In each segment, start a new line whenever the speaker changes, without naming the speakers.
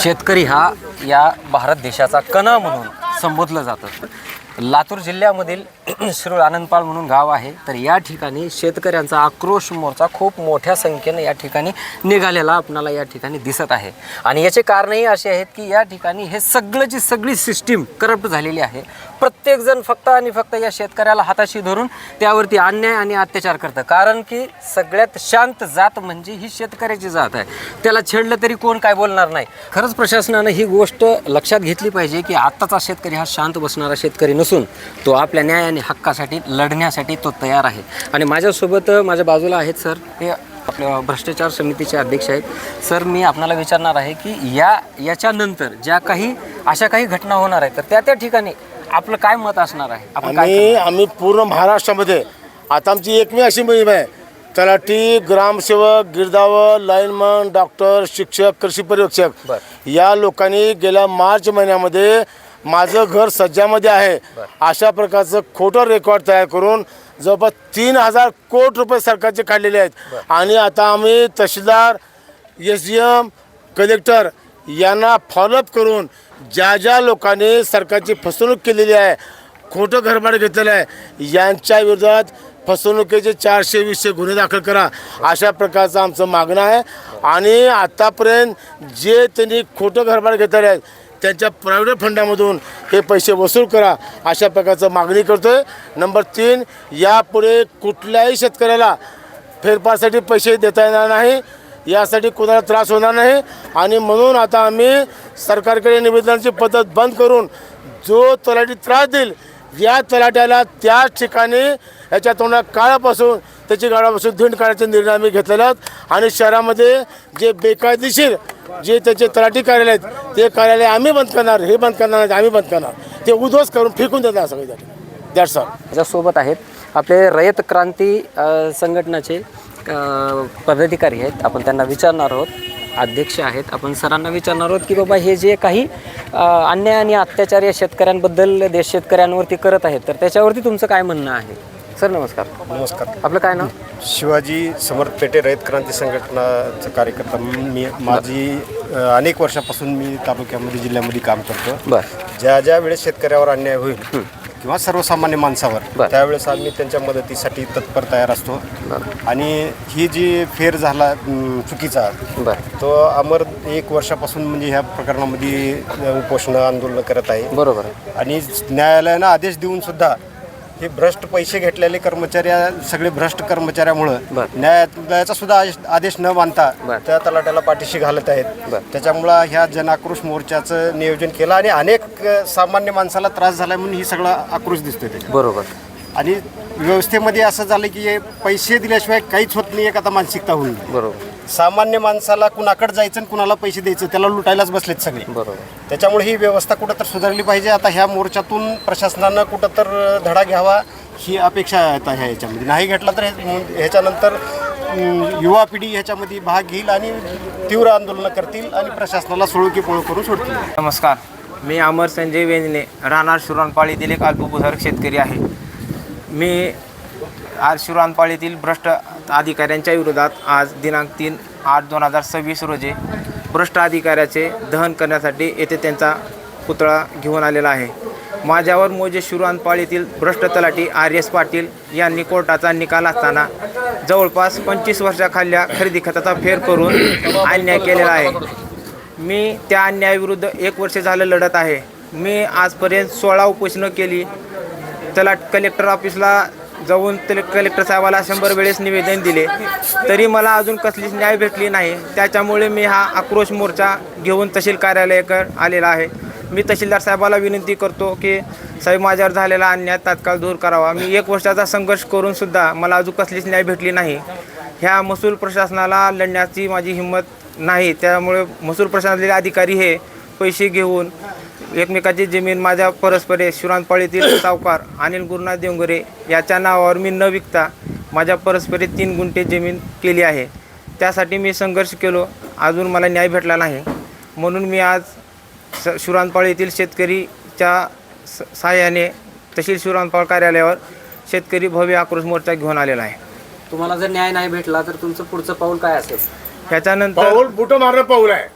शेतकरी हा या भारत देशाचा कणा म्हणून संबोधलं जातं. लातूर जिल्ह्यामधील शिरूर आनंदपाळ म्हणून गाव आहे. तर या ठिकाणी शेतकऱ्यांचा आक्रोश मोर्चा खूप मोठ्या संख्येने या ठिकाणी निघालेला आपणाला या ठिकाणी दिसत आहे. आणि याचे कारणही असे आहेत की या ठिकाणी हे सगळी सिस्टीम करप्ट झालेली आहे. प्रत्येकजण फक्त आणि फक्त या शेतकऱ्याला हाताशी धरून त्यावरती अन्याय आणि अत्याचार करतं. कारण की सगळ्यात शांत जात म्हणजे ही शेतकऱ्याची जात आहे. त्याला छेडलं तरी कोण काय बोलणार नाही. खरंच प्रशासनानं ही गोष्ट लक्षात घेतली पाहिजे की आत्ताचा शेतकरी हा शांत बसणारा शेतकरी नसून तो आपल्या न्याय आणि हक्कासाठी लढण्यासाठी तो तयार आहे. आणि माझ्यासोबत माझ्या बाजूला आहेत सर, हे आपल्या भ्रष्टाचार समितीचे अध्यक्ष आहेत. सर, मी आपल्याला विचारणार आहे की याच्यानंतर ज्या काही अशा काही घटना होणार आहेत तर त्या ठिकाणी आपलं काय मत असणार आहे?
आम्ही पूर्ण महाराष्ट्रामध्ये आता आमची एकमेव अशी मोहीम आहे. तलाठी, ग्रामसेवक, गिरदावर, लाईनमन, डॉक्टर, शिक्षक, कृषी पर्यवेक्षक या लोकांनी गेल्या मार्च महिन्यामध्ये माझं घर सज्जामध्ये आहे अशा प्रकारचं खोटं रेकॉर्ड तयार करून जवळपास 3000 कोटी रुपये सरकारचे काढलेले आहेत. आणि आता आम्ही तहसीलदार, SDM, कलेक्टर यांना फॉलोअप करून ज्या लोकांनी सरकारची फसवणूक केलेली आहे, खोटं घरभाडं घेतलेलं आहे, यांच्या विरोधात फसवणुकीचे 420 गुन्हे दाखल करा अशा प्रकारचं आमचं मागणं आहे. आणि आत्तापर्यंत जे त्यांनी खोटं घरभाडं घेतलेले आहेत त्यांच्या प्रायव्हेट फंडामधून हे पैसे वसूल करा अशा प्रकारचं मागणी करतो आहे. नंबर 3, यापुढे कुठल्याही शेतकऱ्याला फेरफारसाठी पैसे देता येणार नाही, यासाठी कोणाला त्रास होणार नाही. आणि म्हणून आता आम्ही सरकारकडे निवेदनाची पद्धत बंद करून जो तलाठी त्रास देईल या तलाट्याला त्याच ठिकाणी याच्या तोंडात काळापासून त्याची गाडापासून धिंड काढायचे निर्णय आम्ही घेतलेले आहेत. आणि शहरामध्ये जे बेकायदेशीर जे त्याचे तलाठी कार्यालय आहेत ते कार्यालय आम्ही बंद करणार, हे बंद करणार, आम्ही बंद करणार, ते उद्ध्वस्त करून फेकून देणार सगळे. That's all.
माझ्यासोबत आहेत आपले रयत क्रांती संघटनाचे पदाधिकारी आहेत. आपण त्यांना विचारणार आहोत, अध्यक्ष आहेत. आपण सरांना विचारणार आहोत की बाबा हे जे काही अन्याय आणि अत्याचार या शेतकऱ्यांबद्दल देश शेतकऱ्यांवरती करत आहेत तर त्याच्यावरती तुमचं काय म्हणणं आहे? सर नमस्कार.
नमस्कार.
आपलं काय नाव?
शिवाजी समर्थ पेटे, रयत क्रांती संघटनाचा कार्यकर्ता. माझी अनेक वर्षापासून मी तालुक्यामध्ये जिल्ह्यामध्ये काम करतो. ज्या वेळेस शेतकऱ्यावर अन्याय होईल किंवा सर्वसामान्य माणसावर त्यावेळेस आम्ही त्यांच्या मदतीसाठी तत्पर तयार असतो. आणि ही जी फेर झाला चुकीचा तो अमर 1 वर्षापासून म्हणजे ह्या प्रकरणामध्ये उपोषण आंदोलन करत आहे.
बरोबर.
आणि न्यायालयानं आदेश देऊन सुद्धा हे भ्रष्ट पैसे घेतलेले कर्मचारी सगळे भ्रष्ट कर्मचाऱ्यामुळं न्यायालयाचा सुद्धा आदेश न मानता त्या तलाट्याला पाठीशी घालत आहेत. त्याच्यामुळं ह्या जनआक्रोश मोर्चाचं नियोजन केलं आणि अनेक सामान्य माणसाला त्रास झाला म्हणून ही सगळा आक्रोश दिसतोय त्याच्यात.
बरोबर.
आणि व्यवस्थेमध्ये असं झालं की पैसे दिल्याशिवाय काहीच होत नाही, एक आता मानसिकता होईल.
बरोबर.
सामान्य माणसाला कुणाकडे जायचं आणि कुणाला पैसे द्यायचं त्याला लुटायलाच बसलेत सगळे. बरोबर. त्याच्यामुळे ही व्यवस्था कुठं तर सुधारली पाहिजे. आता ह्या मोर्चातून प्रशासनानं कुठं तर धडा घ्यावा ही अपेक्षा आहे ह्याच्यामध्ये. नाही घेतला तर ह्याच्यानंतर युवा पिढी ह्याच्यामध्ये भाग घेईल आणि तीव्र आंदोलनं करतील आणि प्रशासनाला सोळकी पोळ करून सोडतील.
नमस्कार, मी अमर संजय वेंजने, राहणार शिरानपाळीतील एक अल्पभूधारक शेतकरी आहे. मी आज शिरानपाळीतील भ्रष्ट अधिकाऱ्यांच्या विरोधात आज दिनांक 3/8/2026 रोजी भ्रष्ट अधिकाऱ्याचे दहन करण्यासाठी येथे त्यांचा पुतळा घेऊन आलेला आहे. माझ्यावर मोजे शिरानपाळीतील भ्रष्ट तलाठी RS पाटील यांनी कोर्टाचा निकाल असताना जवळपास 25 वर्षाखाल्या खरेदी खताचा फेर करून अन्याय केलेला आहे. मी त्या अन्यायाविरुद्ध 1 वर्ष झालं लढत आहे. मी आजपर्यंत 16 उपोषणं केली. कलेक्टर ऑफिसला जाऊन कलेक्टर साहेबाला 100 वेळेस निवेदन दिले तरी मला अजून कसलीच न्याय भेटली नाही. त्याच्यामुळे मी हा आक्रोश मोर्चा घेऊन तहसील कार्यालयाकडे आलेला आहे. मी तहसीलदार साहेबाला विनंती करतो की साहेब माझ्यावर झालेला अन्याय तात्काळ दूर करावा. मी 1 वर्षाचा संघर्ष करूनसुद्धा मला अजून कसलीच न्याय भेटली नाही. ह्या महसूल प्रशासनाला लढण्याची माझी हिंमत नाही. त्यामुळे महसूल प्रशासनातील अधिकारी हे पैसे घेऊन एकमेकाची जमीन माझ्या परस्परे शिरानपाळीतील सावकार अनिल गुरुनाथ देवगरे याच्या नावावर मी न विकता माझ्या परस्परे 3 गुंठे जमीन केली आहे. त्यासाठी मी संघर्ष केलो, अजून मला न्याय भेटला नाही. म्हणून मी आज शिरानपाळीतील शेतकरीच्या सहाय्याने तहसील शिरानपाळ कार्यालयावर शेतकरी भव्य आक्रोश मोर्चा घेऊन आलेला आहे.
तुम्हाला जर न्याय नाही भेटला तर तुमचं पुढचं पाऊल काय असेल?
ह्याच्यानंतर
पाऊल बुटं मारणं पाऊल आहे.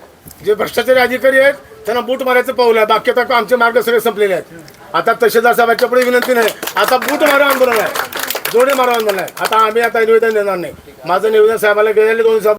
जे भ्रष्टाचारी अधिकारी आहेत त्यांना बूट मारायचं पाऊल आहे. बाकी आता आमचे मार्ग सगळे संपलेले आहेत. आता तहसीलदार साहेबांच्या पुढे विनंती नाही, आता बूट मारा आंदोलन आहे, जोडे मारा आंदोलन आहे. आता आम्ही आता निवेदन देणार नाही. माझं निवेदन साहेबाला गेलेले 2 दिवसात